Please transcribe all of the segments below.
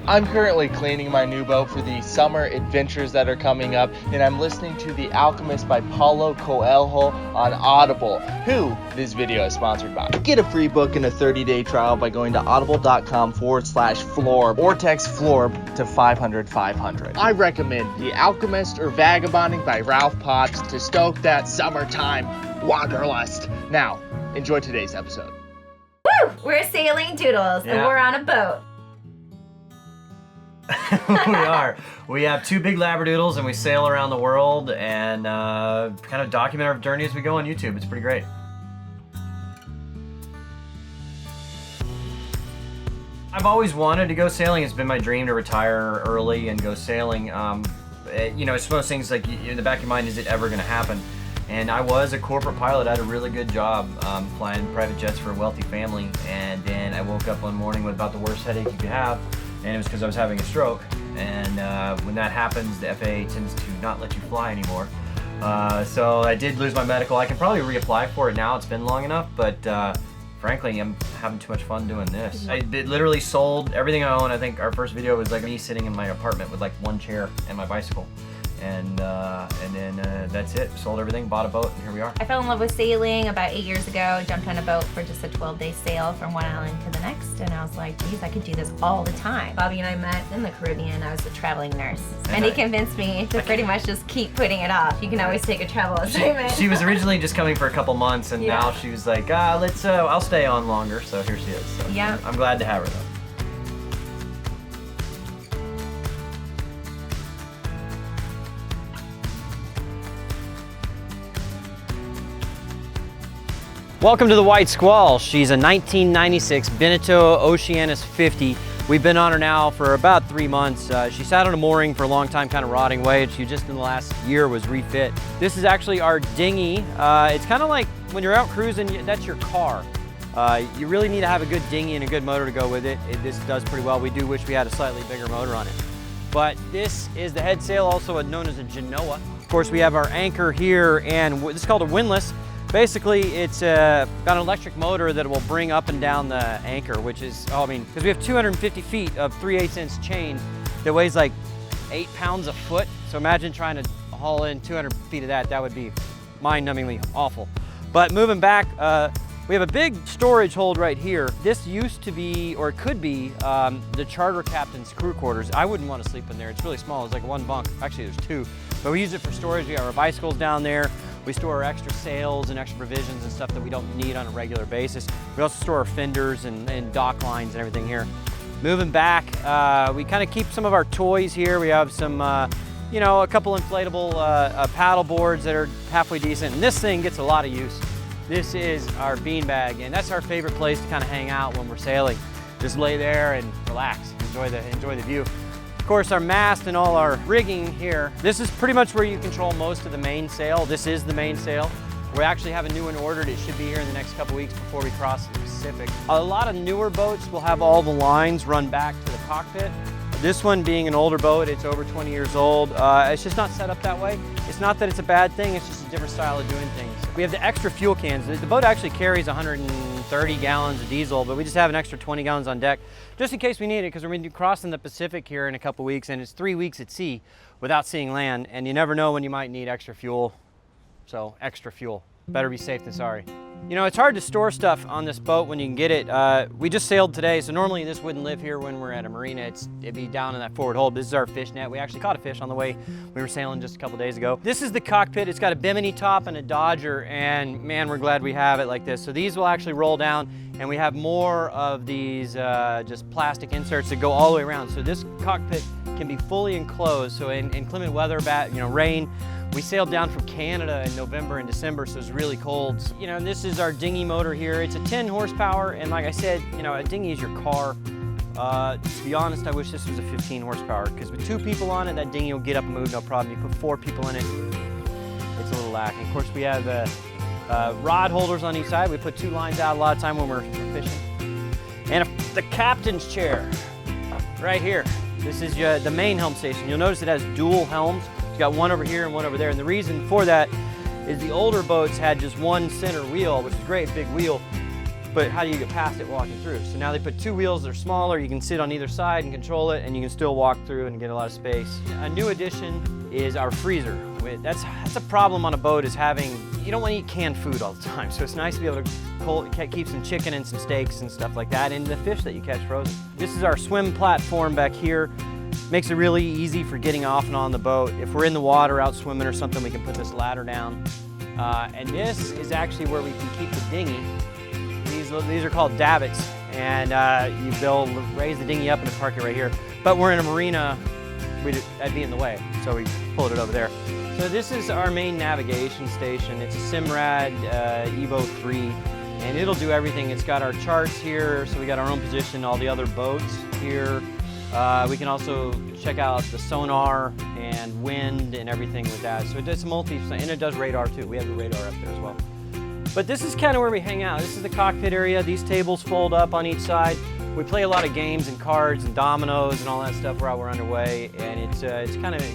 I'm currently cleaning my new boat for the summer adventures that are coming up, and I'm listening to The Alchemist by Paulo Coelho on Audible, who this video is sponsored by. Get a free book and a 30-day trial by going to audible.com/Florb or text Florb to 500-500. I recommend The Alchemist or Vagabonding by Ralph Potts to stoke that summertime wanderlust. Now, enjoy today's episode. Woo! We're sailing doodles, and we're on a boat. We are. We have two big labradoodles, and we sail around the world and kind of document our journey as we go on YouTube. It's pretty great. I've always wanted to go sailing. It's been my dream to retire early and go sailing. You know, it's one of those things like in the back of your mind, is it ever going to happen? And I was a corporate pilot. I had a really good job flying private jets for a wealthy family. And then I woke up one morning with about the worst headache you could have. And it was because I was having a stroke. And when that happens, the FAA tends to not let you fly anymore. So I did lose my medical. I can probably reapply for it now. It's been long enough. But frankly, I'm having too much fun doing this. I literally sold everything I own. I think our first video was like me sitting in my apartment with like one chair and my bicycle. And then that's it. Sold everything, bought a boat, and here we are. I fell in love with sailing about 8 years ago. Jumped on a boat for just a 12-day sail from one island to the next, and I was like, geez, I could do this all the time. Bobby and I met in the Caribbean. I was a traveling nurse, and he convinced me to pretty much just keep putting it off. You can always take a travel assignment. She was originally just coming for a couple months, and now she was like, let's. I'll stay on longer. So here she is. So yeah, I'm glad to have her though. Welcome to the White Squall. She's a 1996 Beneteau Oceanus 50. We've been on her now for about 3 months. She sat on a mooring for a long time, kind of rotting away, and she just in the last year was refit. This is actually our dinghy. It's kind of like when you're out cruising, that's your car. You really need to have a good dinghy and a good motor to go with it. This does pretty well. We do wish we had a slightly bigger motor on it. But this is the head sail, also known as a genoa. Of course, we have our anchor here, and this is called a windlass. Basically, it's got an electric motor that will bring up and down the anchor, which is, because we have 250 feet of 3/8" chain that weighs like 8 pounds a foot. So imagine trying to haul in 200 feet of that. That would be mind-numbingly awful. But moving back, we have a big storage hold right here. This used to be, or it could be, the charter captain's crew quarters. I wouldn't want to sleep in there. It's really small. It's like one bunk. Actually, there's two. But we use it for storage. We have our bicycles down there. We store our extra sails and extra provisions and stuff that we don't need on a regular basis. We also store our fenders and dock lines and everything here. Moving back, we kind of keep some of our toys here. We have some, you know, a couple inflatable paddle boards that are halfway decent. And this thing gets a lot of use. This is our beanbag, and that's our favorite place to kind of hang out when we're sailing. Just lay there and relax, enjoy the view. Of course, our mast and all our rigging here. This is pretty much where you control most of the mainsail. This is the mainsail. We actually have a new one ordered. It should be here in the next couple weeks before we cross the Pacific. A lot of newer boats will have all the lines run back to the cockpit. This one being an older boat, it's over 20 years old. It's just not set up that way. It's not that it's a bad thing, it's just a different style of doing things. We have the extra fuel cans. The boat actually carries 130 gallons of diesel, but we just have an extra 20 gallons on deck, just in case we need it, because we're going to be crossing the Pacific here in a couple weeks, and it's 3 weeks at sea without seeing land, and you never know when you might need extra fuel. So extra fuel. Better be safe than sorry. You know, it's hard to store stuff on this boat when you can get it. We just sailed today, so normally this wouldn't live here when we're at a marina. It'd be down in that forward hold. This is our fish net. We actually caught a fish on the way we were sailing just a couple days ago. This is the cockpit. It's got a bimini top and a Dodger, and man, we're glad we have it like this. So these will actually roll down, and we have more of these just plastic inserts that go all the way around. So this cockpit can be fully enclosed. So in inclement weather, rain, we sailed down from Canada in November and December, so it's really cold. You know, and this is our dinghy motor here. It's a 10 horsepower, and like I said, you know, a dinghy is your car. To be honest, I wish this was a 15 horsepower, because with 2 people on it, that dinghy will get up and move no problem. You put 4 people in it, it's a little lacking. Of course, we have rod holders on each side. We put 2 lines out a lot of time when we're fishing. And the captain's chair, right here. This is the main helm station. You'll notice it has dual helms. It's got one over here and one over there, and the reason for that is the older boats had just one center wheel, which is great, big wheel. but how do you get past it walking through? So now they put 2 wheels that are smaller, you can sit on either side and control it, and you can still walk through and get a lot of space. A new addition is our freezer. That's a problem on a boat, is you don't want to eat canned food all the time, so it's nice to be able to keep some chicken and some steaks and stuff like that, and the fish that you catch frozen. This is our swim platform back here. Makes it really easy for getting off and on the boat. If we're in the water out swimming or something, we can put this ladder down. And this is actually where we can keep the dinghy. These are called davits, and they'll raise the dinghy up and park it right here. But we're in a marina, that'd be in the way, so we pulled it over there. So this is our main navigation station. It's a Simrad Evo 3, and it'll do everything. It's got our charts here, so we got our own position, all the other boats here. We can also check out the sonar and wind and everything with that. So it does and it does radar too. We have the radar up there as well. But this is kind of where we hang out. This is the cockpit area. These tables fold up on each side. We play a lot of games and cards and dominoes and all that stuff while we're underway, and it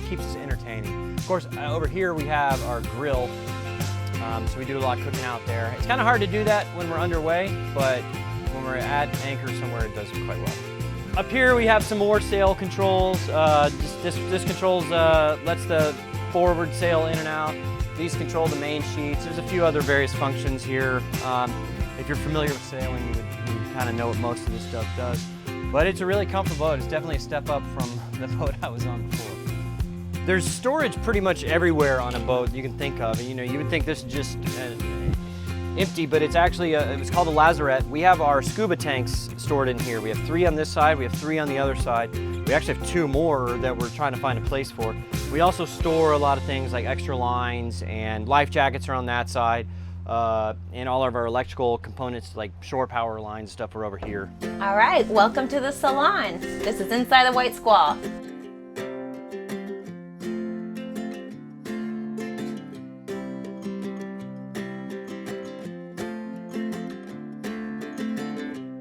keeps us entertaining. Of course, over here we have our grill, so we do a lot of cooking out there. It's kind of hard to do that when we're underway, but when we're at anchor somewhere, it does quite well. Up here we have some more sail controls. This controls lets the forward sail in and out. These control the main sheets. There's a few other various functions here. If you're familiar with sailing, you kind of know what most of this stuff does. But it's a really comfortable boat. It's definitely a step up from the boat I was on before. There's storage pretty much everywhere on a boat you can think of. You know, you would think this is just empty, but it's actually it's called a lazarette. We have our scuba tanks stored in here. We have 3 on this side, we have 3 on the other side. We actually have 2 more that we're trying to find a place for. We also store a lot of things like extra lines, and life jackets are on that side, and all of our electrical components like shore power lines and stuff are over here. All right, welcome to the salon. This is inside the White Squall.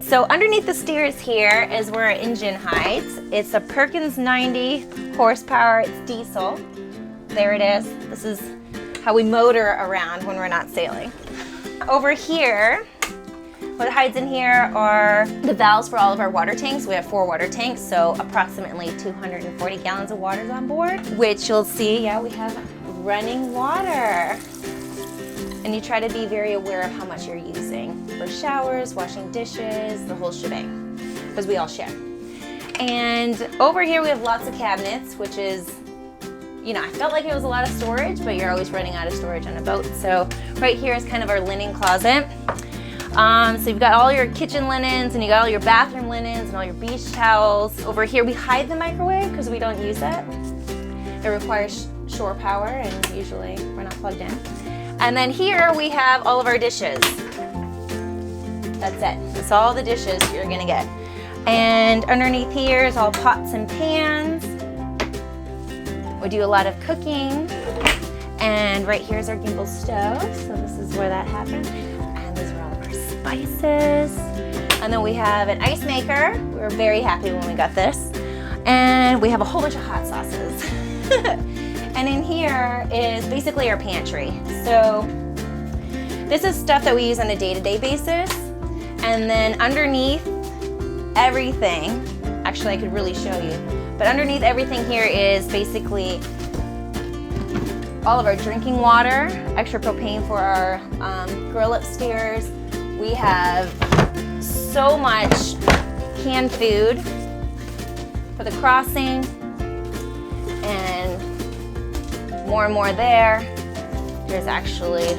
So underneath the stairs here is where our engine hides. It's a Perkins 90 horsepower, it's diesel. There it is. This is how we motor around when we're not sailing. Over here, what hides in here are the valves for all of our water tanks. We have 4 water tanks, so approximately 240 gallons of water is on board, which you'll see, yeah, we have running water. And you try to be very aware of how much you're using for showers, washing dishes, the whole shebang, because we all share. And over here we have lots of cabinets, which is, you know, I felt like it was a lot of storage, but you're always running out of storage on a boat. So right here is kind of our linen closet. So you've got all your kitchen linens, and you got all your bathroom linens and all your beach towels. Over here we hide the microwave because we don't use it. It requires shore power, and usually we're not plugged in. And then here we have all of our dishes. That's it. That's all the dishes you're gonna get. And underneath here is all pots and pans. We do a lot of cooking. And right here's our gimbal stove. So this is where that happens. And these are all of our spices. And then we have an ice maker. We were very happy when we got this. And we have a whole bunch of hot sauces. And in here is basically our pantry. So this is stuff that we use on a day-to-day basis. And then underneath everything, actually I could really show you, but underneath everything here is basically all of our drinking water, extra propane for our grill upstairs. We have so much canned food for the crossing, and more there. There's actually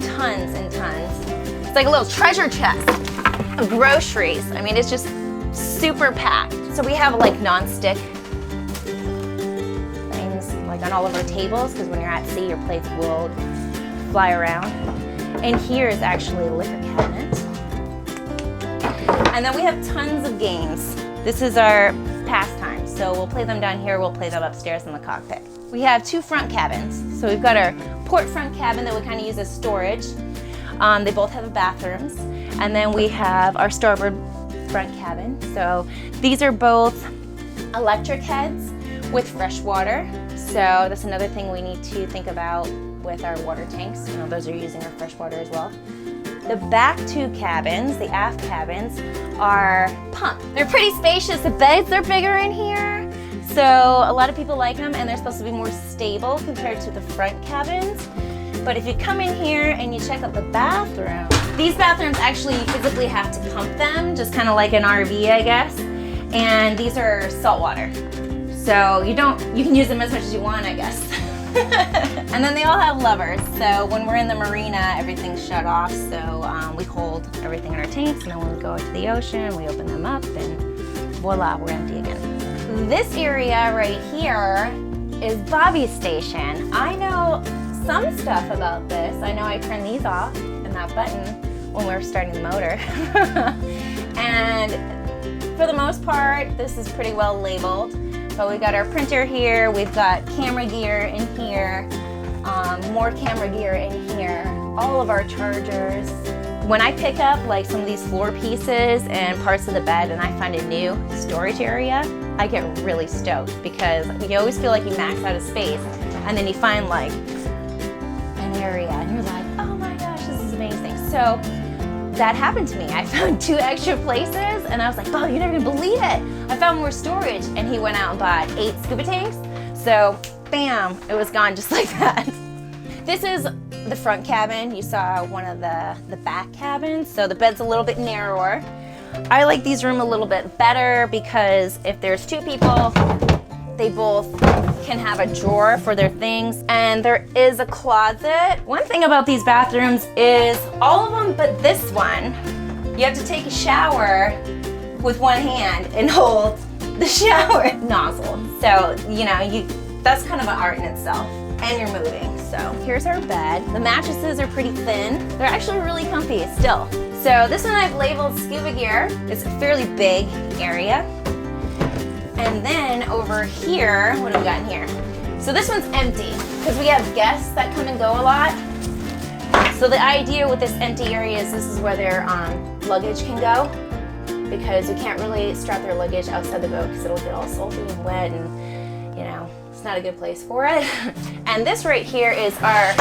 tons and tons. It's like a little treasure chest of groceries. I mean, it's just super packed. So we have like non-stick things like on all of our tables, because when you're at sea, your plates will fly around. And here is actually a liquor cabinet. And then we have tons of games. This is our pastime. So we'll play them down here, we'll play them upstairs in the cockpit. We have 2 front cabins. So we've got our port front cabin that we kind of use as storage. They both have bathrooms. And then we have our starboard front cabin. So these are both electric heads with fresh water. So that's another thing we need to think about with our water tanks. You know, those are using our fresh water as well. The back two cabins, the aft cabins, are pumped. They're pretty spacious. The beds are bigger in here. So a lot of people like them, and they're supposed to be more stable compared to the front cabins. But if you come in here and you check out the bathroom, these bathrooms actually you physically have to pump them, just kind of like an RV, I guess. And these are saltwater. So you can use them as much as you want, I guess. And then they all have levers. So when we're in the marina, everything's shut off. So we hold everything in our tanks, and then when we go to the ocean, we open them up, and voila, we're empty again. This area right here is Bobby's station. I know some stuff about this. I know I turned these off and that button when we were starting the motor. And for the most part, this is pretty well labeled. But we got our printer here, we've got camera gear in here, more camera gear in here, all of our chargers. When I pick up like some of these floor pieces and parts of the bed and I find a new storage area, I get really stoked because you always feel like you max out of space, and then you find like an area and you're like, oh my gosh, this is amazing. So that happened to me. I found 2 extra places and I was like, oh, you never even believe it. I found more storage, and he went out and bought 8 scuba tanks. So bam, it was gone just like that. This is the front cabin. You saw one of the back cabins. So the bed's a little bit narrower. I like these rooms a little bit better because if there's 2 people, they both can have a drawer for their things, and there is a closet. One thing about these bathrooms is all of them but this one, you have to take a shower with one hand and hold the shower nozzle. So, you know, that's kind of an art in itself, and you're moving. So here's our bed. The mattresses are pretty thin. They're actually really comfy still. So this one I've labeled scuba gear. It's a fairly big area. And then over here, what do we got in here? So this one's empty because we have guests that come and go a lot. So the idea with this empty area is this is where their luggage can go, because you can't really strap their luggage outside the boat because it'll get all salty and wet, and you know, it's not a good place for it. And this right here is our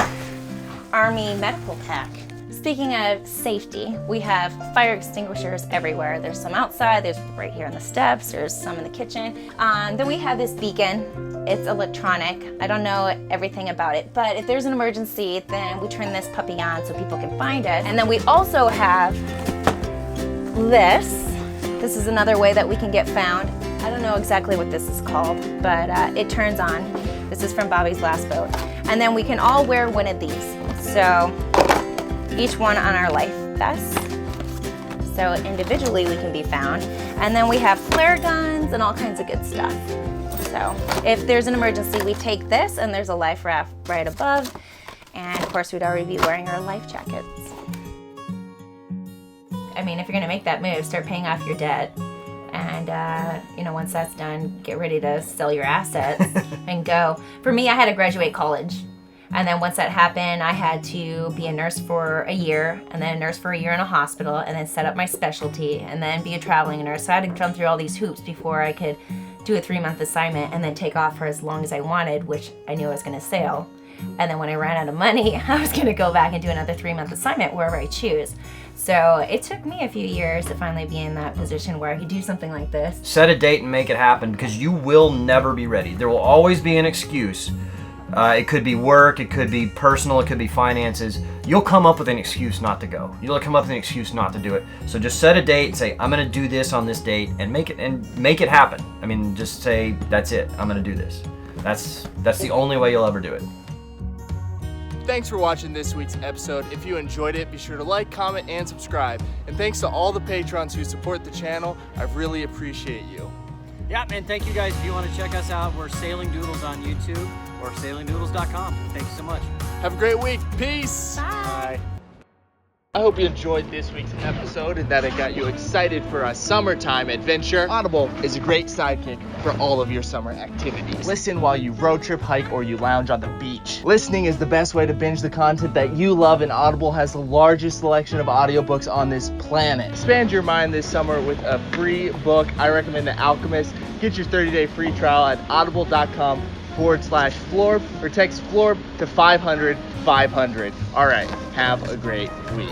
Army medical pack. Speaking of safety, we have fire extinguishers everywhere. There's some outside, there's right here on the steps, there's some in the kitchen. Then we have this beacon. It's electronic. I don't know everything about it, but if there's an emergency, then we turn this puppy on so people can find us. And then we also have this. This is another way that we can get found. I don't know exactly what this is called, but it turns on. This is from Bobby's last boat. And then we can all wear one of these. So each one on our life vest. So individually we can be found. And then we have flare guns and all kinds of good stuff. So if there's an emergency, we take this, and there's a life raft right above. And of course we'd already be wearing our life jackets. I mean, if you're gonna make that move, start paying off your debt. And you know, once that's done, get ready to sell your assets and go. For me, I had to graduate college. And then once that happened, I had to be a nurse for a year, and then a nurse for a year in a hospital, and then set up my specialty, and then be a traveling nurse. So I had to jump through all these hoops before I could do a 3-month assignment and then take off for as long as I wanted, which I knew I was gonna sail. And then when I ran out of money, I was gonna go back and do another 3-month assignment wherever I choose. So it took me a few years to finally be in that position where I could do something like this. Set a date and make it happen, because you will never be ready. There will always be an excuse. It could be work, it could be personal, it could be finances. You'll come up with an excuse not to go. You'll come up with an excuse not to do it. So just set a date and say, I'm gonna do this on this date, and make it happen. I mean, just say, that's it, I'm gonna do this. That's the only way you'll ever do it. Thanks for watching this week's episode. If you enjoyed it, be sure to like, comment, and subscribe. And thanks to all the patrons who support the channel. I really appreciate you. Yeah, and thank you guys. If you want to check us out, we're Sailing Doodles on YouTube or sailingdoodles.com. Thank you so much. Have a great week. Peace. Bye. I hope you enjoyed this week's episode and that it got you excited for a summertime adventure. Audible is a great sidekick for all of your summer activities. Listen while you road trip, hike, or you lounge on the beach. Listening is the best way to binge the content that you love, and Audible has the largest selection of audiobooks on this planet. Expand your mind this summer with a free book. I recommend The Alchemist. Get your 30-day free trial at audible.com/Florb or text Florb to 500-500. All right, have a great week.